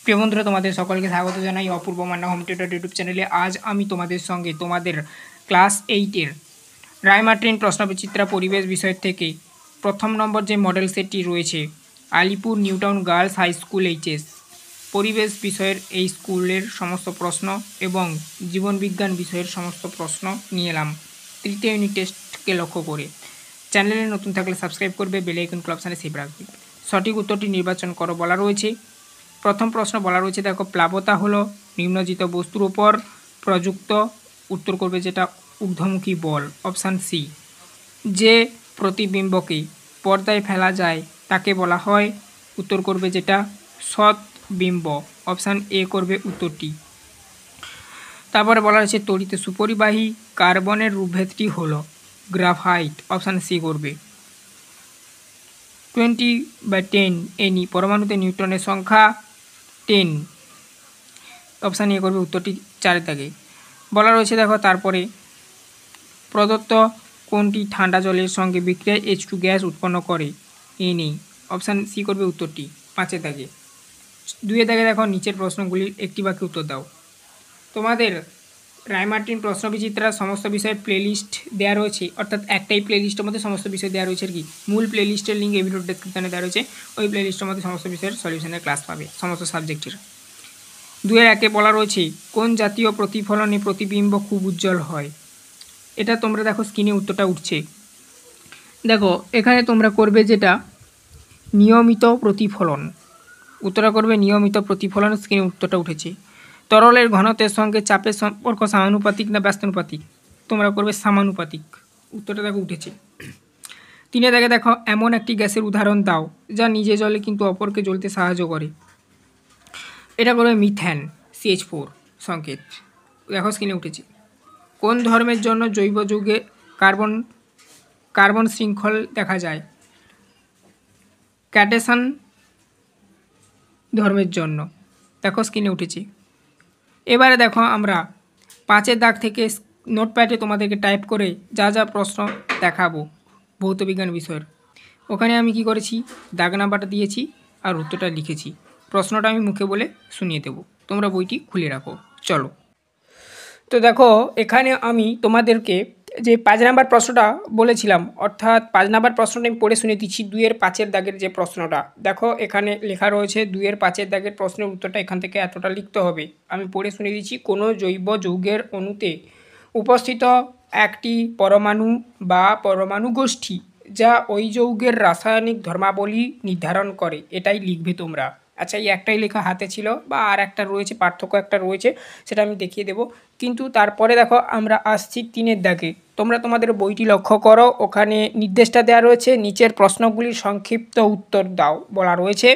প্রিয় বন্ধুরা, তোমাদের সকলকে স্বাগত জানাই অপূর্ব মান্না হোম টিউটর ইউটিউব চ্যানেলে। আজ আমি তোমাদের সঙ্গে তোমাদের ক্লাস 8-এর রায়মার্টিন প্রশ্নবিচিত্রা পরিবেশ বিষয় থেকে প্রথম নম্বর যে মডেল সেটটি রয়েছে Alipore Newtown girls high school HS পরিবেশ বিষয়ের এই স্কুলের সমস্ত প্রশ্ন এবং জীবনবিজ্ঞান বিষয়ের সমস্ত প্রশ্ন নিয়ে এলাম তৃতীয় ইউনিট টেস্টকে লক্ষ্য করে। চ্যানেলে নতুন থাকলে সাবস্ক্রাইব করবে, বেল আইকন ক্লিক অপশানে সেভ রাখবে। সঠিক উত্তরটি নির্বাচন করো বলা রয়েছে। প্রথম প্রশ্ন বলা রয়েছে, দেখো, প্লাবতা হলো নিম্নজিত বস্তুর উপর প্রযুক্ত, উত্তর করবে যেটা ঊর্ধ্বমুখী বল, অপশান সি। যে প্রতিবিম্বকে পর্দায় ফেলা যায় তাকে বলা হয়, উত্তর করবে যেটা সৎ বিম্ব, অপশান এ করবে উত্তরটি। তারপরে বলা হয়েছে তড়িৎ সুপরিবাহী কার্বনের রূপভেদটি হলো গ্রাফাইট, অপশান সি করবে। 20/10 এনি পরমাণুতে নিউট্রনের সংখ্যা 10, অপশান এ করবে উত্তরটি 4 দাগে বলা রয়েছে। দেখো, তারপরে প্রদত্ত কোনটি ঠান্ডা জলের সঙ্গে বিক্রিয়ায় H2 গ্যাস উৎপন্ন করে, এ নেই, অপশান সি করবে উত্তরটি 5 দাগে। 2 দাগে দেখো, নিচের প্রশ্নগুলির একটি বাক্যে উত্তর দাও। তোমাদের রায়মার্টিন প্রশ্নবিচিত্রার সমস্ত বিষয়ের প্লেলিস্ট দেওয়া রয়েছে, অর্থাৎ একটাই প্লেলিস্টের মধ্যে সমস্ত বিষয় দেওয়া রয়েছে আর কি। মূল প্লেলিস্টের লিঙ্ক এই ভিডিওর ডেসক্রিপশনে দেওয়া রয়েছে। ওই প্লেলিস্টের মধ্যে সমস্ত বিষয়ের সলিউশনের ক্লাস পাবে সমস্ত সাবজেক্টের। 2-1 বলা রয়েছে কোন জাতীয় প্রতিফলনে প্রতিবিম্ব খুব উজ্জ্বল হয়। এটা তোমরা দেখো স্ক্রিনে উত্তরটা উঠছে। দেখো, এখানে তোমরা করবে যেটা নিয়মিত প্রতিফলন, উত্তরটা করবে নিয়মিত প্রতিফলন। স্ক্রিনে উত্তরটা উঠেছে। তরলের ঘনত্বের সঙ্গে চাপের সম্পর্ক সমানুপাতিক না ব্যস্তানুপাতিক, তোমরা করবে সমানুপাতিক, উত্তরটা দেখো উঠেছে। 3 দাগে দেখো, এমন একটি গ্যাসের উদাহরণ দাও যা নিজে জ্বলে কিন্তু অপরকে জ্বলতে সাহায্য করে। এটা করবে মিথেন, CH4 সংকেত, দেখো স্ক্রিনে উঠেছে। কোন ধর্মের জন্য জৈব যৌগে কার্বন শৃঙ্খল দেখা যায়, ক্যাটেশন ধর্মের জন্য, দেখো স্ক্রিনে উঠেছে। এবারে দেখো, আমরা 5 দাগ থেকে নোটপ্যাডে তোমাদেরকে টাইপ করে যা যা প্রশ্ন দেখাবো ভৌতবিজ্ঞান বিষয়ের, ওখানে আমি কি করেছি, দাগ নাম্বারটা দিয়েছি আর উত্তরটা লিখেছি। প্রশ্নটা আমি মুখে বলে শুনিয়ে দেব, তোমরা বইটি খুলে রাখো। চলো, তো দেখো, এখানে আমি তোমাদেরকে যে 5 নাম্বার প্রশ্নটা বলেছিলাম, অর্থাৎ 5 নাম্বার প্রশ্নটা আমি পড়ে শুনে দিচ্ছি। 2-5 দাগের যে প্রশ্নটা দেখো, এখানে লেখা রয়েছে 2-5 দাগের প্রশ্নের উত্তরটা এখান থেকে এতটা লিখতে হবে। আমি পড়ে শুনে দিচ্ছি। কোনো জৈব যৌগের অণুতে উপস্থিত একটি পরমাণু বা পরমাণু গোষ্ঠী যা ওই যৌগের রাসায়নিক ধর্মাবলী নির্ধারণ করে, এটাই লিখবে তোমরা। আচ্ছা, এই একটাই লেখা হাতে ছিল বা আর একটা রয়েছে, পার্থক্য একটা রয়েছে, সেটা আমি দেখিয়ে দেব। কিন্তু তারপরে দেখো, আমরা আসছি 3 দাগে। তোমরা তোমাদের বইটি লক্ষ্য করো, ওখানে নির্দেশটা দেওয়া রয়েছে, নিচের প্রশ্নগুলির সংক্ষিপ্ত উত্তর দাও বলা রয়েছে।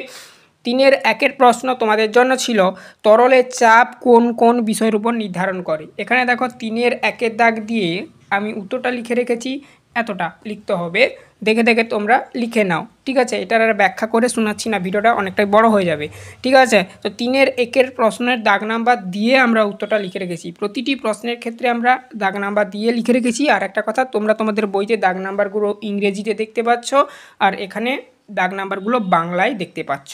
3-1 প্রশ্ন তোমাদের জন্য ছিল তরলের চাপ কোন কোন বিষয়ের উপর নির্ধারণ করে। এখানে দেখো 3-1 দাগ দিয়ে আমি উত্তরটা লিখে রেখেছি, এতটা লিখতে হবে, দেখে দেখে তোমরা লিখে নাও, ঠিক আছে। এটার আর ব্যাখ্যা করে শোনাচ্ছি না, ভিডিওটা অনেকটাই বড় হয়ে যাবে, ঠিক আছে। তো 3-1 প্রশ্নের দাগ নাম্বার দিয়ে আমরা উত্তরটা লিখে রেখেছি। প্রতিটি প্রশ্নের ক্ষেত্রে আমরা দাগ নাম্বার দিয়ে লিখে রেখেছি। আর একটা কথা, তোমরা তোমাদের বইতে দাগ নাম্বারগুলো ইংরেজিতে দেখতে পাচ্ছ আর এখানে দাগ নাম্বারগুলো বাংলায় দেখতে পাচ্ছ,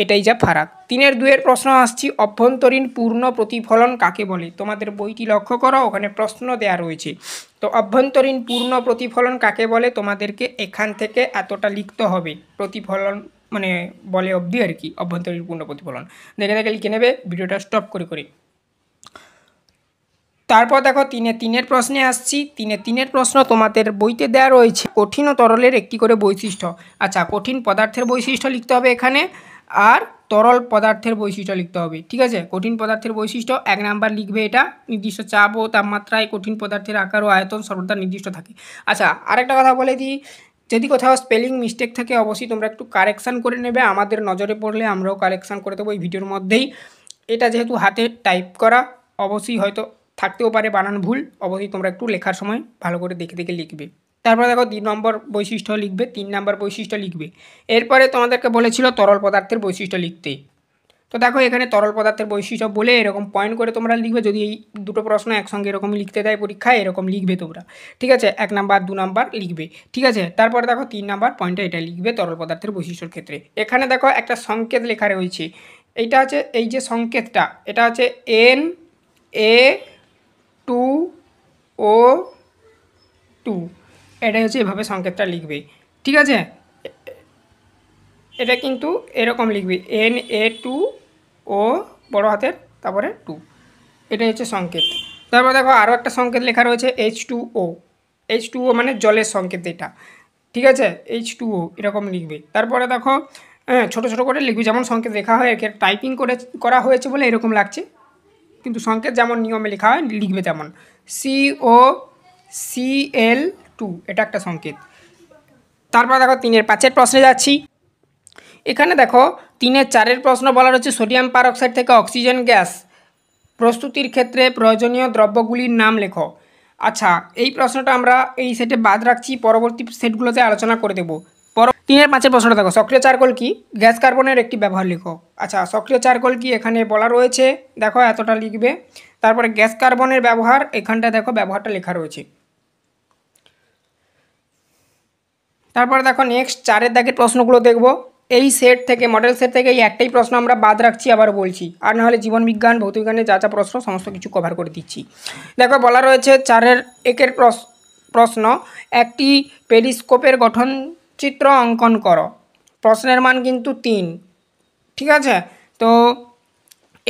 এটাই যা ফারাক। 3-2 প্রশ্ন আসছি, অভ্যন্তরীণ পূর্ণ প্রতিফলন কাকে বলে। তোমাদের বইটি লক্ষ্য করো, ওখানে প্রশ্ন দেয়া রয়েছে। তো অভ্যন্তরীণ পূর্ণ প্রতিফলন কাকে বলে তোমাদেরকে এখান থেকে এতটা লিখতে হবে। প্রতিফলন মানে বলে অবধি আর কি, অভ্যন্তরীণ পূর্ণ প্রতিফলন দেখে দেখে লিখে নেবে, ভিডিওটা স্টপ করে করে। তারপর দেখো 3-3 প্রশ্নে আসছি। 3-3 প্রশ্ন তোমাদের বইতে দেওয়া রয়েছে কঠিন ও তরলের একটি করে বৈশিষ্ট্য। আচ্ছা, কঠিন পদার্থের বৈশিষ্ট্য লিখতে হবে এখানে, আর তরল পদার্থের বৈশিষ্ট্য লিখতে হবে, ঠিক আছে। কঠিন পদার্থের বৈশিষ্ট্য 1 নাম্বার লিখবে, এটা নির্দিষ্ট চাপ ও তাপমাত্রায় কঠিন পদার্থের আকার ও আয়তন সর্বদা নির্দিষ্ট থাকে। আচ্ছা, আরেকটা কথা বলে দিই, যদি কোথাও স্পেলিং মিস্টেক থাকে অবশ্যই তোমরা একটু কারেকশান করে নেবে, আমাদের নজরে পড়লে আমরাও কারেকশান করে দেবো এই ভিডিওর মধ্যেই। এটা যেহেতু হাতে টাইপ করা, অবশ্যই হয়তো থাকতেও পারে বানান ভুল, অবশ্যই তোমরা একটু লেখার সময় ভালো করে দেখে দেখে লিখবে। তারপরে দেখো 2 নম্বর বৈশিষ্ট্য লিখবে, 3 নম্বর বৈশিষ্ট্য লিখবে। এরপরে তোমাদেরকে বলেছিল তরল পদার্থের বৈশিষ্ট্য লিখতে। তো দেখো, এখানে তরল পদার্থের বৈশিষ্ট্য বলে এরকম পয়েন্ট করে তোমরা লিখবে। যদি এই দুটো প্রশ্ন একসঙ্গে এরকম লিখতে দেয় পরীক্ষায়, এরকম লিখবে তোমরা, ঠিক আছে। 1 নাম্বার 2 নাম্বার লিখবে, ঠিক আছে। তারপরে দেখো 3 নাম্বার পয়েন্টটা এটা লিখবে তরল পদার্থের বৈশিষ্ট্যর ক্ষেত্রে। এখানে দেখো একটা সংকেত লেখা রয়েছে, এইটা হচ্ছে এই যে সংকেতটা, এটা হচ্ছে Na2O2, এটাই হচ্ছে এভাবে সংকেতটা লিখবে, ঠিক আছে। এটা কিন্তু এরকম লিখবে Na2O বড় হাতের তারপরে 2, এটাই হচ্ছে সংকেত। তারপর দেখো আরও একটা সংকেত লেখা রয়েছে H2O মানে জলের সংকেত এটা, ঠিক আছে। H2O এরকম লিখবে। তারপরে দেখো ছোটো ছোটো করে লিখবে, যেমন সংকেত লেখা হয় একে টাইপিং করা হয়েছে বলে এরকম লাগছে, কিন্তু সংকেত যেমন নিয়মে লেখা হয় লিখবে তেমন। COCl2 এটা একটা সংকেত। তারপর দেখো 3-এর 5-এর প্রশ্নে যাচ্ছি। এখানে দেখো 3-এর 4-এর প্রশ্ন বলা রয়েছে সোডিয়াম পারঅক্সাইড থেকে অক্সিজেন গ্যাস প্রস্তুতির ক্ষেত্রে প্রয়োজনীয় দ্রব্যগুলির নাম লেখো। আচ্ছা, এই প্রশ্নটা আমরা এই সেটে বাদ রাখছি, পরবর্তী সেটগুলোতে আলোচনা করে দেবো। 3-এর 5-এর প্রশ্নটা দেখো, সক্রিয় চারকোল কি? গ্যাস কার্বনের একটি ব্যবহার লেখো। আচ্ছা, সক্রিয় চারকোল কি এখানে বলা রয়েছে, দেখো এতটা লিখবে। তারপরে গ্যাস কার্বনের ব্যবহার, এখানটা দেখো ব্যবহারটা লেখা রয়েছে। তারপরে দেখো নেক্সট 4-এর দাগের প্রশ্নগুলো দেখব। এই সেট থেকে, মডেল সেট থেকে এই একটাই প্রশ্ন আমরা বাদ রাখছি, আবার বলছি, আর নাহলে জীবনবিজ্ঞান ভৌতবিজ্ঞানের যা যা প্রশ্ন সমস্ত কিছু কভার করে দিচ্ছি। দেখো বলা রয়েছে 4-এর 1-এর প্রশ্ন, একটি পেরিস্কোপের গঠন চিত্র অঙ্কন করো। প্রশ্নের মান কিন্তু 3, ঠিক আছে। তো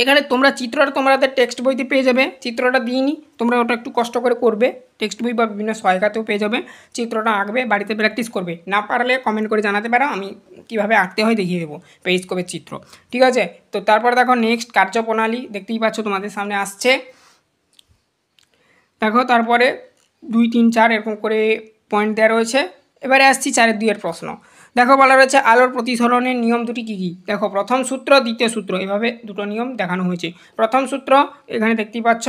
এখানে তোমরা চিত্রটা তোমাদের টেক্সট বইতে পেয়ে যাবে, চিত্রটা দিইনি, তোমরা ওটা একটু কষ্ট করে করবে, টেক্সট বই বা বিভিন্ন সহায়িকাতেও পেয়ে যাবে। চিত্রটা আঁকবে, বাড়িতে প্র্যাকটিস করবে, না পারলে কমেন্ট করে জানাতে পারো, আমি কীভাবে আঁকতে হয় দেখিয়ে দেবো পেরিস্কোপের চিত্র, ঠিক আছে। তো তারপর দেখো নেক্সট কার্যপ্রণালী দেখতেই পাচ্ছ তোমাদের সামনে আসছে। দেখো তারপরে 2, 3, 4 এরকম করে পয়েন্ট দেওয়া রয়েছে। এবারে আসছি 4-এর 2-এর প্রশ্ন। দেখো বলা রয়েছে আলোর প্রতিসরণের নিয়ম দুটি কী কী? দেখো প্রথম সূত্র, দ্বিতীয় সূত্র, এভাবে দুটো নিয়ম দেখানো হয়েছে। প্রথম সূত্র এখানে দেখতেই পাচ্ছ,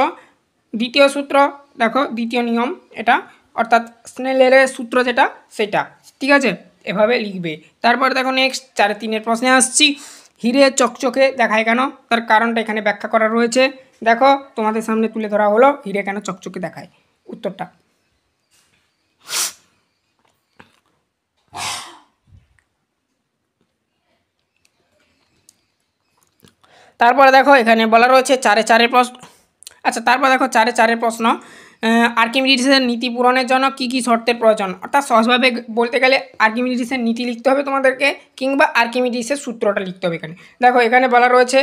দ্বিতীয় সূত্র দেখো দ্বিতীয় নিয়ম এটা, অর্থাৎ স্নেলের সূত্র যেটা সেটা, ঠিক আছে, এভাবে লিখবে। তারপর দেখো নেক্সট 4-এর 3-এর প্রশ্নে আসছি। হিরে চকচকে দেখায় কেন? তার কারণটা এখানে ব্যাখ্যা করা রয়েছে। দেখো তোমাদের সামনে তুলে ধরা হলো হিরে কেন চকচকে দেখায়, উত্তরটা। তারপরে দেখো এখানে বলা রয়েছে 4-এ 4-এর প্রশ্ন। আচ্ছা, তারপর দেখো 4-এ 4-এর প্রশ্ন, আর্কিমিডিসের নীতি পূরণের জন্য কী কী শর্তের প্রয়োজন? অর্থাৎ সহজভাবে বলতে গেলে আর্কিমিডিসের নীতি লিখতে হবে তোমাদেরকে, কিংবা আর্কিমিডিসের সূত্রটা লিখতে হবে। এখানে দেখো এখানে বলা রয়েছে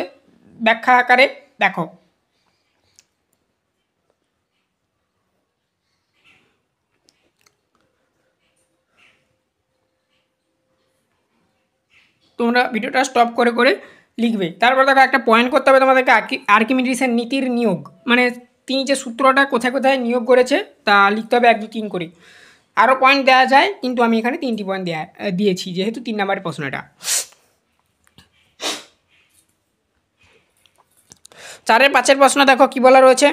ব্যাখ্যা আকারে, দেখো তোমরা ভিডিওটা স্টপ করে করে লিখবে। তারপর দেখো একটা পয়েন্ট করতে হবে তোমাদেরকে, আর্কিমিডিসের নীতির নিয়োগ, মানে তিনি যে সূত্রটা কোথায় কোথায় নিয়োগ করেছে তা লিখতে হবে 1, 2, 3 করে। আরও পয়েন্ট দেওয়া যায়, কিন্তু আমি এখানে 3টি পয়েন্ট দিয়েছি, যেহেতু 3 নম্বরের প্রশ্ন এটা। 4-এর 5-এর প্রশ্ন দেখো কি বলা রয়েছে,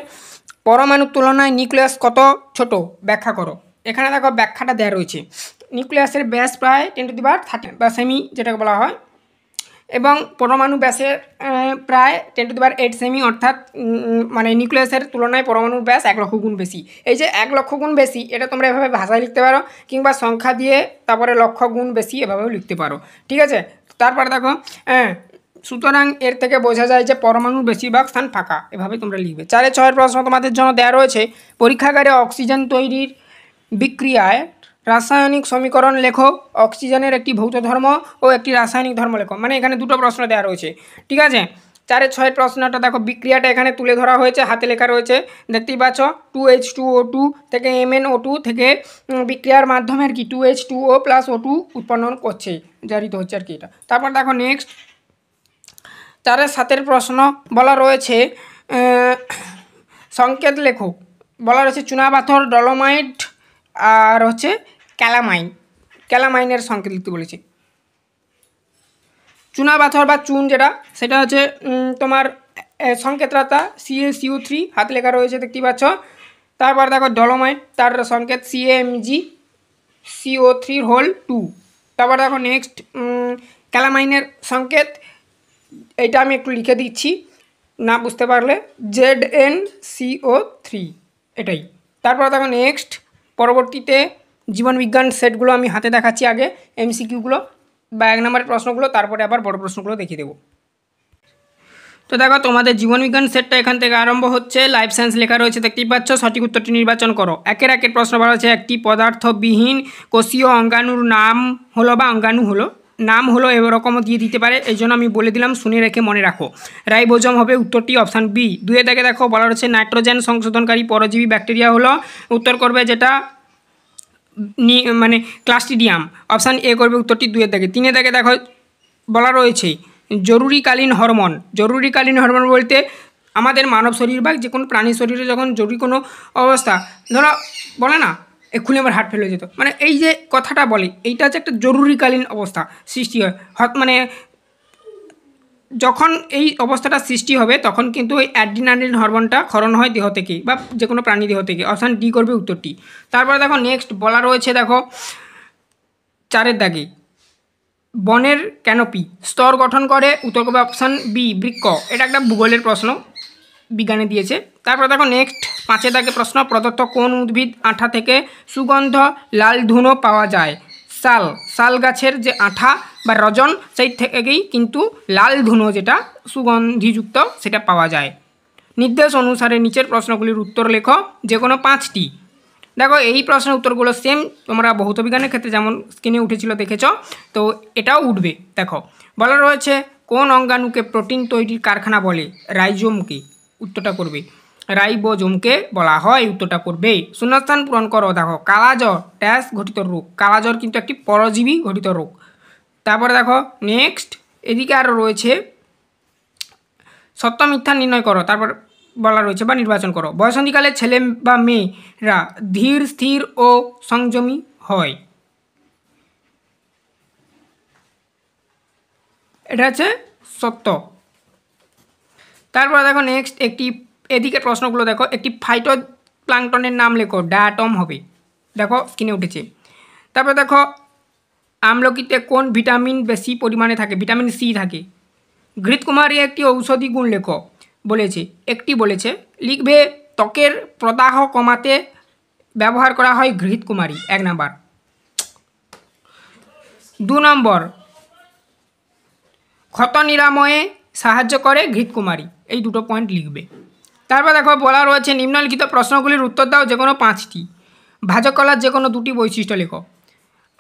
পরমাণুর তুলনায় নিউক্লিয়াস কত ছোট, ব্যাখ্যা করো। এখানে দেখো ব্যাখ্যাটা দেওয়া রয়েছে, নিউক্লিয়াসের ব্যাস প্রায় 10⁻13 বা সেমি যেটাকে বলা হয়, এবং পরমাণু ব্যাসের প্রায় 10⁸ সেমি, অর্থাৎ মানে নিউক্লিয়াসের তুলনায় পরমাণুর ব্যাস 1 লক্ষ গুণ বেশি। এই যে 1 লক্ষ গুণ বেশি, এটা তোমরা এভাবে ভাষায় লিখতে পারো, কিংবা সংখ্যা দিয়ে তারপরে লক্ষ গুণ বেশি এভাবেও লিখতে পারো, ঠিক আছে। তারপরে দেখো সুতরাং এর থেকে বোঝা যায় যে পরমাণুর বেশিরভাগ স্থান ফাঁকা, এভাবে তোমরা লিখবে। 4-এ 6-এর প্রশ্ন তোমাদের জন্য দেওয়া রয়েছে, পরীক্ষাগারে অক্সিজেন তৈরির বিক্রিয়ায় রাসায়নিক সমীকরণ লেখো। অক্সিজেনের একটি ভৌত ধর্ম ও একটি রাসায়নিক ধর্ম লেখো। মানে এখানে দুটো প্রশ্ন দেওয়া রয়েছে, ঠিক আছে। 4-এ 6-এর প্রশ্নটা দেখো বিক্রিয়াটা এখানে তুলে ধরা হয়েছে, হাতে লেখা রয়েছে, দেখতেই পাচ্ছ। 2H2O2 থেকে MnO2 থেকে বিক্রিয়ার মাধ্যমে আর কি 2H2O + O2 উৎপন্ন করছে, জারিত হচ্ছে আর কি এটা। তারপর দেখো নেক্সট 4-এর 7-এর প্রশ্ন বলা রয়েছে সংকেত লেখো। বলা রয়েছে চুনাপাথর, ডলোমাইট আর হচ্ছে ক্যালামাইনের সংকেত লিখতে বলেছি। চুনাপাথর বা চুন যেটা, সেটা হচ্ছে তোমার সংকেতটা CaCO3, হাতে লেখা রয়েছে দেখতেই পাচ্ছ। তারপর দেখো ডলোমাইট, তার সংকেত CaMgCO3(2). তারপর দেখো নেক্সট ক্যালামাইনের সংকেত, এইটা আমি একটু লিখে দিচ্ছি না বুঝতে পারলে, ZnCO3, এটাই। তারপর দেখো নেক্সট পরবর্তীতে জীবনবিজ্ঞান সেটগুলো আমি হাতে দেখাচ্ছি, আগে MCQগুলো বা 1 নম্বরের প্রশ্নগুলো, তারপরে আবার বড় প্রশ্নগুলো দেখিয়ে দেবো। তো দেখো তোমাদের জীবনবিজ্ঞান সেটটা এখান থেকে আরম্ভ হচ্ছে। লাইফ সায়েন্স লেখা রয়েছে, দেখতেই পাচ্ছ। সঠিক উত্তরটি নির্বাচন করো। একের প্রশ্ন বলা হচ্ছে, একটি পদার্থবিহীন কোষীয় অঙ্গাণুর নাম হলো বা অঙ্গাণু হলো, নাম হলো এরকমও দিয়ে দিতে পারে, এই জন্য আমি বলে দিলাম, শুনে রেখে মনে রাখো। রাইবোজোম হবে উত্তরটি, অপশান বি। দুয়ে দেখো বলা হচ্ছে নাইট্রোজেন সংশোধনকারী পরজীবী ব্যাকটেরিয়া হলো, উত্তর করবে যেটা মানে ক্লাস্ট্রিডিয়াম, অপশান এ করবে উত্তরটি দুয়ে তিনে দেখো বলা রয়েছে জরুরিকালীন হরমোন। জরুরিকালীন হরমোন বলতে আমাদের মানব শরীর বা যে কোনো প্রাণী শরীরে যখন জরুরি কোনো অবস্থা, ধরো বলে না এক্ষুনি আমার হার্ট ফেল হয়ে যেত, মানে এই যে কথাটা বলে, এইটা হচ্ছে একটা জরুরিকালীন অবস্থা সৃষ্টি হয়। মানে যখন এই অবস্থাটা সৃষ্টি হবে তখন কিন্তু ওই অ্যাড্রিনালিন হরমোনটা ক্ষরণ হয় দেহ থেকে বা যে কোনো প্রাণী দেহ থেকে, অপশান ডি করবে উত্তরটি। তারপরে দেখো নেক্সট বলা রয়েছে, দেখো চারের দাগে বনের ক্যানোপি স্তর গঠন করে, উত্তর করবে অপশান বি বৃক্ষ। এটা একটা ভূগোলের প্রশ্ন, বিজ্ঞানে দিয়েছে। তারপর দেখো নেক্সট পাঁচের দাগে প্রশ্ন, প্রদত্ত কোন উদ্ভিদ আঠা থেকে সুগন্ধ লাল ধুনো পাওয়া যায়? শাল। শাল গাছের যে আঠা বা রজন, সেই থেকেই কিন্তু লাল ধুনো যেটা সুগন্ধিযুক্ত সেটা পাওয়া যায়। নির্দেশ অনুসারে নিচের প্রশ্নগুলির উত্তর লেখো, যে কোনো 5টি। দেখো এই প্রশ্নের উত্তরগুলো সেম, তোমরা ভৌত বিজ্ঞানের ক্ষেত্রে যেমন স্ক্রিনে উঠেছিল দেখেছ, তো এটাও উঠবে। দেখো বলা রয়েছে কোন অঙ্গাণুকে প্রোটিন তৈরির কারখানা বলে? রাইজোমকে, উত্তরটা করবে। রাইবোজোমকে বলা হয়, উত্তরটা করবে। শূন্যস্থান পূরণ করো। দেখো কালাজ্বর ড্যাশ ঘটিত রোগ, কালাজ্বর কিন্তু একটি পরজীবী ঘটিত রোগ। তারপরে দেখো নেক্সট এদিকে আরও রয়েছে সত্য মিথ্যা নির্ণয় করো, তারপর বলা রয়েছে বা নির্বাচন করো। বয়সন্ধিকালে ছেলে বা মেয়েরা ধীর স্থির ও সংযমী হয়, এটা হচ্ছে সত্য। তারপর দেখো নেক্সট এদিকে প্রশ্নগুলো দেখো, একটি ফাইটো প্লাঙ্কটনের নাম লেখো, ডায়াটম হবে। দেখো স্ক্রিনে উঠেছে। তারপর দেখো আমলকিতে কোন ভিটামিন বেশি পরিমাণে থাকে? ভিটামিন সি থাকে। ঘৃতকুমারী একটি ঔষধি গুণ লেখো বলেছে, একটি বলেছে, লিখবে ত্বকের প্রদাহ কমাতে ব্যবহার করা হয় ঘৃতকুমারী, 1 নাম্বার। 2 নম্বর ক্ষত নিরাময়ে সাহায্য করে ঘৃতকুমারী, এই দুটো পয়েন্ট লিখবে। তারপর দেখো বলা রয়েছে নিম্নলিখিত প্রশ্নগুলির উত্তর দাও, যে কোনো 5টি। ভাজক কলার যে কোনো 2টি বৈশিষ্ট্য লেখো।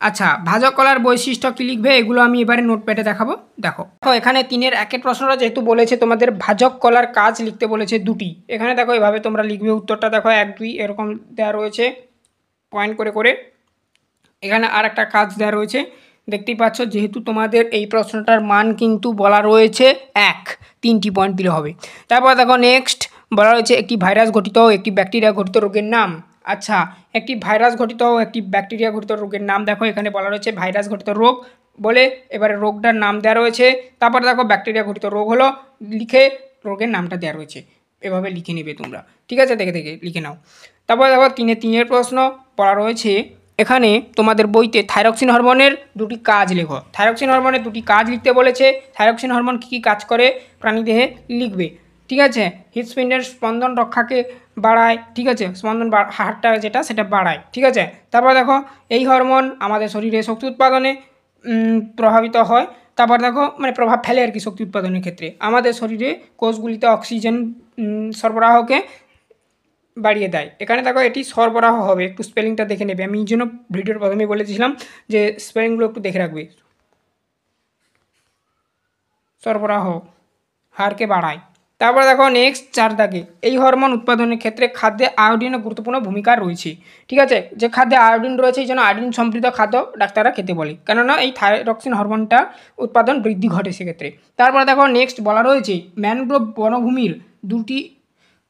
আচ্ছা ভাজক কলার বৈশিষ্ট্য কী লিখবে, এগুলো আমি এবারে নোটপ্যাডে দেখাবো। দেখো এখানে 3-এর প্রশ্নটা যেহেতু বলেছে তোমাদের ভাজক কলার কাজ লিখতে বলেছে 2টি, এখানে দেখো এভাবে তোমরা লিখবে উত্তরটা। দেখো 1, 2 এরকম দেওয়া রয়েছে পয়েন্ট করে করে। এখানে আর একটা কাজ দেওয়া রয়েছে, দেখতেই পাচ্ছ। যেহেতু তোমাদের এই প্রশ্নটার মান কিন্তু বলা রয়েছে 1, 3টি পয়েন্ট দিলে হবে। তারপর দেখো নেক্সট বলা রয়েছে একটি ভাইরাস ঘটিত ও একটি ব্যাকটেরিয়া ঘটিত রোগের নাম। আচ্ছা একটি ভাইরাস ঘটিত ও একটি ব্যাকটেরিয়া ঘটিত রোগের নাম, দেখো এখানে বলা রয়েছে ভাইরাস ঘটিত রোগ বলে, এবারে রোগটার নাম দেওয়া রয়েছে। তারপর দেখো ব্যাকটেরিয়া ঘটিত রোগ হলো, লিখে রোগের নামটা দেওয়া রয়েছে, এভাবে লিখে নেবে তোমরা, ঠিক আছে? দেখে লিখে নাও। তারপর দেখো 3-এর প্রশ্ন বলা রয়েছে, এখানে তোমাদের বইতে থাইরক্সিন হরমোনের 2টি কাজ লেখো। থাইরক্সিন হরমোনের 2টি কাজ লিখতে বলেছে। থাইরক্সিন হরমোন কী কী কাজ করে প্রাণীদেহে লিখবে, ঠিক আছে? হৃৎপিণ্ডের স্পন্দন রক্ষাকে বাড়ায়, ঠিক আছে? স্পন্দন হারটা যেটা সেটা বাড়ায়, ঠিক আছে? তারপর দেখো এই হরমোন আমাদের শরীরে শক্তি উৎপাদনে প্রভাবিত হয়। তারপর দেখো মানে প্রভাব ফেলে আর কি শক্তি উৎপাদনের ক্ষেত্রে, আমাদের শরীরে কোষগুলিতে অক্সিজেন সরবরাহকে বাড়িয়ে দেয়। এখানে দেখো এটি সরবরাহ হবে, একটু স্পেলিংটা দেখে নেবে, আমি এই জন্য ভিডিওর প্রথমেই বলেছিলাম যে স্পেলিংগুলো একটু দেখে রাখবে। সরবরাহ হারকে বাড়ায়। তারপরে দেখো নেক্সট 4 দাগে এই হরমোন উৎপাদনের ক্ষেত্রে খাদ্যে আয়োডিনের গুরুত্বপূর্ণ ভূমিকা রয়েছে, ঠিক আছে? যে খাদ্যে আয়োডিন রয়েছে এই জন্য আয়োডিন সমৃদ্ধ খাদ্য ডাক্তাররা খেতে বলে, কেননা এই থাইরক্সিন হরমোনটা উৎপাদন বৃদ্ধি ঘটে সেক্ষেত্রে। তারপরে দেখো নেক্সট বলা রয়েছে ম্যানগ্রোভ বনভূমির 2টি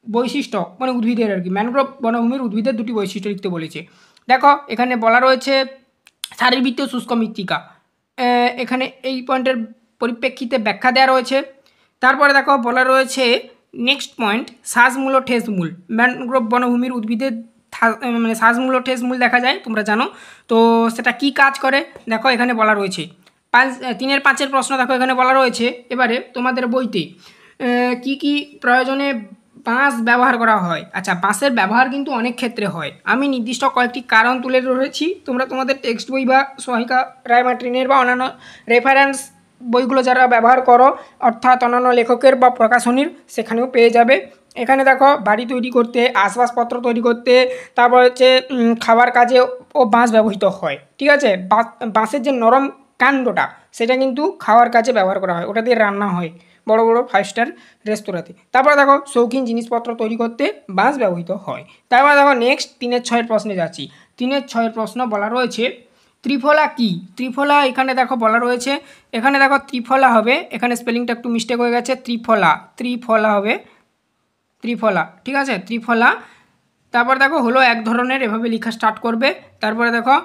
বৈশিষ্ট্য, মানে উদ্ভিদের আর কি, ম্যানগ্রোভ বনভূমির উদ্ভিদের 2টি বৈশিষ্ট্য লিখতে বলেছে। দেখো এখানে বলা রয়েছে শারীরবৃত্তীয় শুষ্ক মৃত্তিকা, এখানে এই পয়েন্টের পরিপ্রেক্ষিতে ব্যাখ্যা দেওয়া রয়েছে। তারপরে দেখো বলা রয়েছে নেক্সট পয়েন্ট শ্বাসমূল ও ঠেসমূল, ম্যানগ্রোভ বনভূমির উদ্ভিদের মানে শ্বাসমূল ও ঠেসমূল দেখা যায়, তোমরা জানো তো, সেটা কি কাজ করে দেখো এখানে বলা রয়েছে। 3-5 প্রশ্ন দেখো এখানে বলা রয়েছে, এবারে তোমাদের বইতে কি কি প্রয়োজনে বাঁশ ব্যবহার করা হয়। আচ্ছা বাঁশের ব্যবহার কিন্তু অনেক ক্ষেত্রে হয়, আমি নির্দিষ্ট কয়েকটি কারণ তুলে ধরেছি, তোমরা তোমাদের টেক্সট বই বা সহায়িকা রায়মার্টিনের বা অন্যান্য রেফারেন্স বইগুলো যারা ব্যবহার করো, অর্থাৎ অন্যান্য লেখকের বা প্রকাশনীর, সেখানেও পেয়ে যাবে। এখানে দেখো বাড়ি তৈরি করতে, আসবাবপত্র তৈরি করতে, তারপর হচ্ছে খাবার কাজে ও বাঁশ ব্যবহৃত হয়। ঠিক আছে, বাঁশের যে নরম কাণ্ডটা সেটা কিন্তু খাওয়ার কাজে ব্যবহার করা হয়, ওটা দিয়ে রান্না হয় বড় বড় 5 স্টার রেস্তোরাঁতে। তারপরে দেখো শৌখিন জিনিসপত্র তৈরি করতে বাঁশ ব্যবহৃত হয়। তারপরে দেখো নেক্সট 3-6 প্রশ্নে যাচ্ছি। 3-6 প্রশ্ন বলা রয়েছে ত্রিফলা কি? ত্রিফলা এখানে দেখো বলা রয়েছে, এখানে দেখো ত্রিফলা হবে, এখানে স্পেলিংটা একটু মিস্টেক হয়ে গেছে, ত্রিফলা হবে, ত্রিফলা। ঠিক আছে, ত্রিফলা। তারপর দেখো হলো এক ধরনের, এভাবে লেখা স্টার্ট করবে। তারপরে দেখো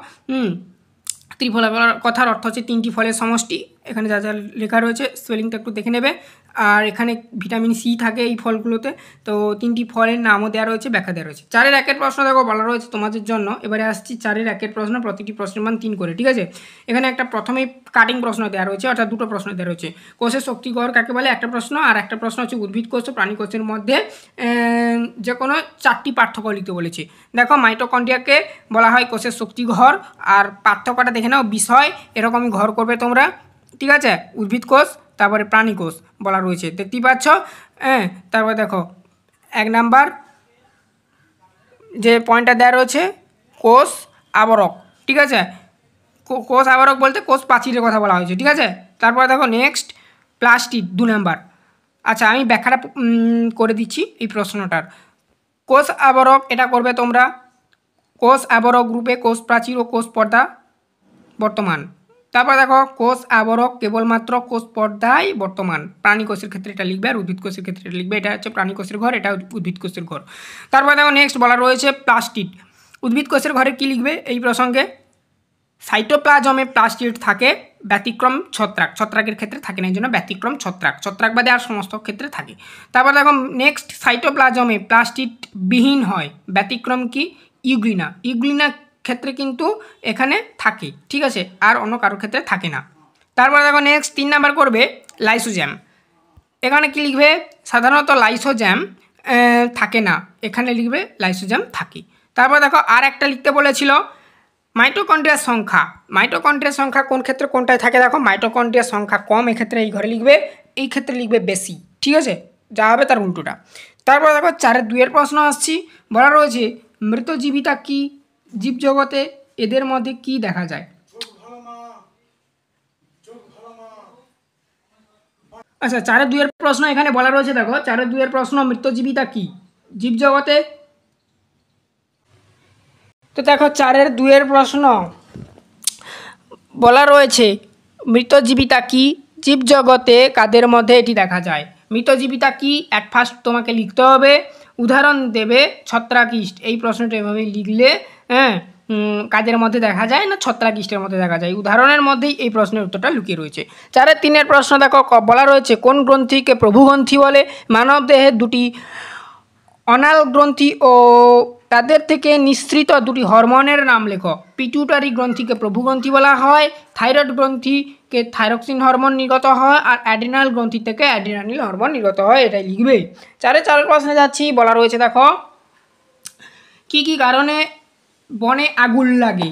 ত্রিফলা কথার অর্থ হচ্ছে 3টি ফলের সমষ্টি। এখানে যা যা লেখা রয়েছে স্পেলিংটা একটু দেখে নেবে। আর এখানে ভিটামিন সি থাকে এই ফলগুলোতে। তো 3টি ফলের নামও দেওয়া রয়েছে, ব্যাখ্যা দেওয়া রয়েছে। 4-এর 1-এর প্রশ্ন দেখো বলা রয়েছে তোমাদের জন্য। এবারে আসছি 4-এর 1-এর প্রশ্ন, প্রতিটি প্রশ্নের মান 3 করে। ঠিক আছে, এখানে একটা প্রথমেই কাটিং প্রশ্ন দেওয়া রয়েছে, অর্থাৎ 2টো প্রশ্ন দেওয়া রয়েছে। কোষের শক্তিগড় কাকে বলে একটা প্রশ্ন, আর একটা প্রশ্ন হচ্ছে উদ্ভিদ কোষ ও প্রাণী কোষের মধ্যে যে কোনো 4টি পার্থক্য লিখতে বলেছে। দেখো মাইটোকন্ড্রিয়াকে বলা হয় কোষের শক্তিঘর, আর পার্থক্যটা দেখে নাও বিষয় এরকমই ঘর করবে তোমরা। ঠিক আছে, উদ্ভিদ কোষ তারপরে প্রাণী কোষ বলা রয়েছে, দেখতেই পাচ্ছ। হ্যাঁ, তারপরে দেখো 1 নাম্বার যে পয়েন্টটা দেওয়া রয়েছে কোষ আবরক। ঠিক আছে, কোষ আবরক বলতে কোষ প্রাচীরের কথা বলা হয়েছে। ঠিক আছে, তারপরে দেখো নেক্সট প্লাস্টিক 2 নাম্বার। আচ্ছা, আমি ব্যাখ্যাটা করে দিচ্ছি এই প্রশ্নটার। কোষ আবরক এটা করবে তোমরা, কোষ আবরক গ্রুপে কোষ প্রাচীর ও কোষ পর্দা বর্তমান। তারপর দেখো কোষ আবরক কেবলমাত্র কোষ পর্দায় বর্তমান। প্রাণী কোষের ক্ষেত্রে এটা লিখবে, আর উদ্ভিদ কোষের ক্ষেত্রে এটা লিখবে। এটা হচ্ছে প্রাণী কোষের ঘর, এটা উদ্ভিদ কোষের ঘর। তারপর দেখো নেক্সট বলা রয়েছে প্লাস্টিড। উদ্ভিদ কোষের ঘরে কি লিখবে এই প্রসঙ্গে? সাইটোপ্লাজমে প্লাস্টিড থাকে, ব্যতিক্রম ছত্রাক, ছত্রাকের ক্ষেত্রে থাকে না, এই জন্য ব্যতিক্রম ছত্রাক, ছত্রাক বাদে আর সমস্ত ক্ষেত্রে থাকে। তারপর দেখো নেক্সট সাইটোপ্লাজমে প্লাস্টিড বিহীন হয়, ব্যতিক্রম কি? ইউগ্লিনা, ইউগ্লিনা ক্ষেত্রে কিন্তু এখানে থাকে। ঠিক আছে, আর অন্য কারোর ক্ষেত্রে থাকে না। তারপরে দেখো নেক্সট 3 নাম্বার করবে লাইসোজোম। এখানে কি লিখবে? সাধারণত লাইসোজোম থাকে না, এখানে লিখবে লাইসোজোম থাকে। তারপর দেখো আর একটা লিখতে বলেছিল মাইটোকন্ড্রিয়ার সংখ্যা। মাইটোকন্ড্রিয়ার সংখ্যা কোন ক্ষেত্রে কোনটায় থাকে? দেখো মাইটোকন্ড্রিয়ার সংখ্যা কম, এক্ষেত্রে এই ঘরে লিখবে, এই ক্ষেত্রে লিখবে বেশি। ঠিক আছে, যা হবে তার উল্টোটা। তারপর দেখো 4-এর 2-এর প্রশ্ন আসছি। বলা রয়েছে মৃতজীবিতা কি? জীবজগতে এদের মধ্যে কি দেখা যায়? আচ্ছা, 4-এর 2-এর প্রশ্ন এখানে বলা রয়েছে, দেখো 4-এর 2-এর প্রশ্ন মৃতজীবিতা কি জীবজগতে। তো দেখো 4-এর 2-এর প্রশ্ন বলা রয়েছে মৃতজীবিতা কি জীবজগতে কাদের মধ্যে এটি দেখা যায়। মৃতজীবিতা কি অ্যাট ফার্স্ট তোমাকে লিখতে হবে, উদাহরণ দেবে ছত্রাকইষ্ট। এই প্রশ্নটা এভাবে লিখলে হ্যাঁ, কাদের মধ্যে দেখা যায় না ছত্রাকইষ্টের মধ্যে দেখা যায়। উদাহরণের মধ্যেই এই প্রশ্নের উত্তরটা লুকিয়ে রয়েছে। 4-এর 3-এর প্রশ্ন দেখো বলা রয়েছে কোন গ্রন্থিকে প্রভুগ্রন্থি বলে? মানব দেহের 2টি অনাল গ্রন্থি ও তাদের থেকে নিঃসৃত 2টি হরমোনের নাম লেখো। পিটুটারি গ্রন্থিকে প্রভুগ্রন্থি বলা হয়, থাইরয়েড গ্রন্থিকে থাইরক্সিন হরমোন নির্গত হয়, আর অ্যাড্রিনাল গ্রন্থি থেকে অ্যাড্রিনালিন হরমোন নির্গত হয়, এটাই লিখবে। 4-এর প্রশ্নে যাচ্ছি। বলা রয়েছে দেখো কি কি কারণে বনে আগুন লাগে।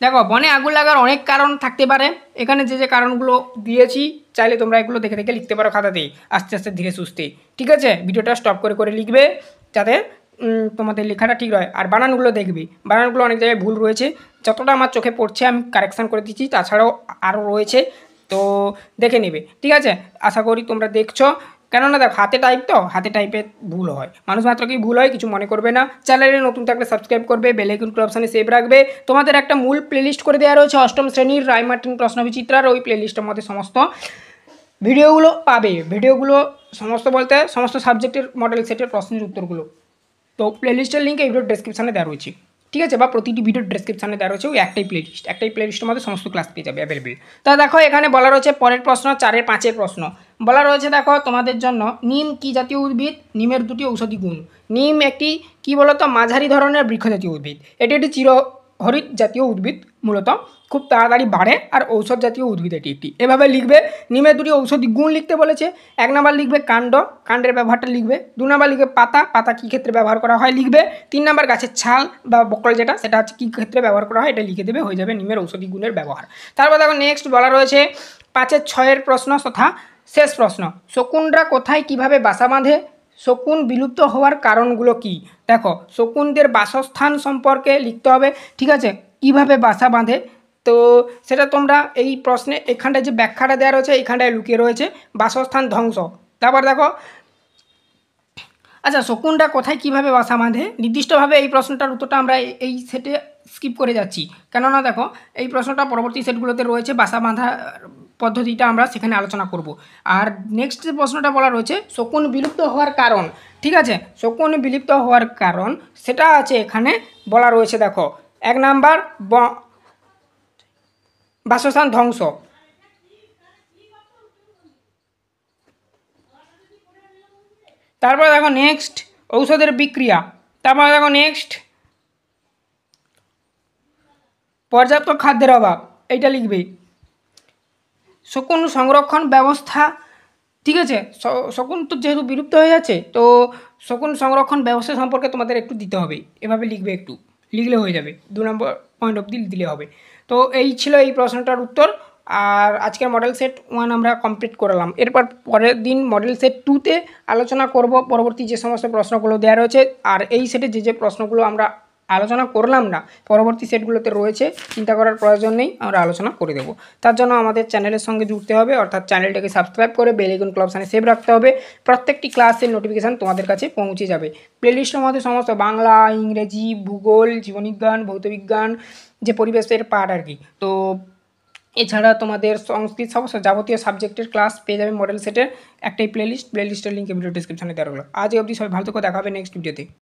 দেখো বনে আগুন লাগার অনেক কারণ থাকতে পারে, এখানে যে যে কারণগুলো দিয়েছি চাইলে তোমরা এগুলো দেখে দেখে লিখতে পারো খাতাতেই, আস্তে আস্তে ধীরে সুস্থে। ঠিক আছে, ভিডিওটা স্টপ করে করে লিখবে যাতে তোমাদের লেখাটা ঠিক হয়। আর বানানগুলো দেখবে, বানানগুলো অনেক জায়গায় ভুল রয়েছে, যতটা আমার চোখে পড়ছে আমি কারেকশান করে দিচ্ছি, তাছাড়াও আরও রয়েছে, তো দেখে নেবে। ঠিক আছে, আশা করি তোমরা দেখছো, কেননা দেখো হাতে টাইপ তো, হাতে টাইপে ভুল হয়, মানুষ মাত্র কি ভুল হয়, কিছু মনে করবে না। চ্যানেলে নতুন থাকলে সাবস্ক্রাইব করবে, বেল আইকন অপশানে সেভ রাখবে। তোমাদের একটা মূল প্লেলিস্ট করে দেওয়া রয়েছে 8ম শ্রেণীর রায়মার্টিন প্রশ্নবিচিত্রার, ওই প্লেলিস্টের মধ্যে সমস্ত ভিডিওগুলো পাবে। ভিডিওগুলো সমস্ত বলতে সমস্ত সাবজেক্টের মডেল সেটের প্রশ্নের উত্তরগুলো, তো প্লেলিস্টের লিঙ্ক এই ভিডিওর ডেসক্রিপশানে দেওয়া রয়েছে। ঠিক আছে, বা প্রতিটি ভিডিওর ডেসক্রিপশানে দেওয়া রয়েছে ওই একটাই প্লেলিস্টের মধ্যে সমস্ত ক্লাস পেয়ে যাবে অ্যাভেলেবেল। তা দেখো এখানে বলা রয়েছে পরের প্রশ্ন 4-এর 5-এর প্রশ্ন বলা রয়েছে দেখো তোমাদের জন্য নিম কি জাতীয় উদ্ভিদ? নিমের 2টি ঔষধি গুণ। নিম একটি কি বলতো মাঝারি ধরনের বৃক্ষ জাতীয় উদ্ভিদ, এটি একটি চিরহরিৎ জাতীয় উদ্ভিদ, মূলত খুব তাড়াতাড়ি বাড়ে আর ঔষধ জাতীয় উদ্ভিদ এটি একটি। এভাবে লিখবে। নিমের 2টি ঔষধি গুণ লিখতে বলেছে। 1 নাম্বার লিখবে কাণ্ড, কাণ্ডের ব্যবহারটা লিখবে। 2 নাম্বার লিখবে পাতা, পাতা কী ক্ষেত্রে ব্যবহার করা হয় লিখবে। 3 নাম্বার গাছের ছাল বা বকল যেটা, সেটা হচ্ছে কী ক্ষেত্রে ব্যবহার করা হয় এটা লিখে দেবে, হয়ে যাবে নিমের ঔষধি গুণের ব্যবহার। তারপর দেখো নেক্সট বলা রয়েছে 5-এর 6-এর প্রশ্ন তথা শেষ প্রশ্ন। শকুনরা কোথায় কিভাবে বাসা বাঁধে? শকুন বিলুপ্ত হওয়ার কারণগুলো কি? দেখো, শকুনদের বাসস্থান সম্পর্কে লিখতে হবে, ঠিক আছে, কিভাবে বাসা বাঁধে। তো সেটা তোমরা এই প্রশ্নে এখানটায় যে ব্যাখ্যাটা দেওয়া রয়েছে এখানটায় লুকিয়ে রয়েছে, বাসস্থান ধ্বংস। তারপর দেখো, আচ্ছা, শকুনরা কোথায় কিভাবে বাসা বাঁধে? নির্দিষ্টভাবে এই প্রশ্নটার উত্তরটা আমরা এই সেটে স্কিপ করে যাচ্ছি, কেননা দেখো এই প্রশ্নটা পরবর্তী সেটগুলোতে রয়েছে, বাসা বাঁধা পদ্ধতিটা আমরা সেখানে আলোচনা করব। আর নেক্সট যে প্রশ্নটা বলা রয়েছে শকুন বিলুপ্ত হওয়ার কারণ, ঠিক আছে, শকুন বিলুপ্ত হওয়ার কারণ সেটা আছে এখানে বলা রয়েছে। দেখো, 1 নাম্বার বাসস্থান ধ্বংস, তারপরে দেখো নেক্সট ঔষধের বিক্রিয়া, তারপরে দেখো নেক্সট পর্যাপ্ত খাদ্যের অভাব, এইটা লিখবে। শকুন সংরক্ষণ ব্যবস্থা, ঠিক আছে, শকুন তো যেহেতু বিলুপ্ত হয়ে যাচ্ছে তো শকুন সংরক্ষণ ব্যবস্থা সম্পর্কে তোমাদের একটু দিতে হবে, এভাবে লিখবে, একটু লিখলে হয়ে যাবে, 2 নম্বর পয়েন্ট অবধি দিলে হবে। তো এই ছিল এই প্রশ্নটার উত্তর। আর আজকের মডেল সেট 1 আমরা কমপ্লিট করলাম। এরপর পরের দিন মডেল সেট 2তে আলোচনা করব পরবর্তী যে সমস্ত প্রশ্নগুলো দেওয়া রয়েছে। আর এই সেটে যে প্রশ্নগুলো আমরা আলোচনা করলাম না পরবর্তী সেটগুলোতে রয়েছে, চিন্তা করার প্রয়োজন নেই, আমরা আলোচনা করে দেবো। তার জন্য আমাদের চ্যানেলের সঙ্গে জুড়তে হবে, অর্থাৎ চ্যানেলটাকে সাবস্ক্রাইব করে বেল আইকন ক্ল অপশানে সেভ রাখতে হবে। প্রত্যেকটি ক্লাসের নোটিফিকেশান তোমাদের কাছে পৌঁছে যাবে। প্লেলিস্টের মধ্যে সমস্ত বাংলা, ইংরেজি, ভূগোল, জীববিজ্ঞান, ভৌতবিজ্ঞান, যে পরিবেশের পার্ট আর কি, তো এছাড়া তোমাদের সংস্কৃত সমস্ত যাবতীয় সাবজেক্টের ক্লাস পেয়ে যাবে মডেল সেটের একটাই প্লেলিস্টের লিঙ্ক ভিডিও ডিসক্রিপশনে দেওয়া হলো। আজ অবধি সবাই ভালো থেকো, দেখা হবে নেক্সট ভিডিওতে।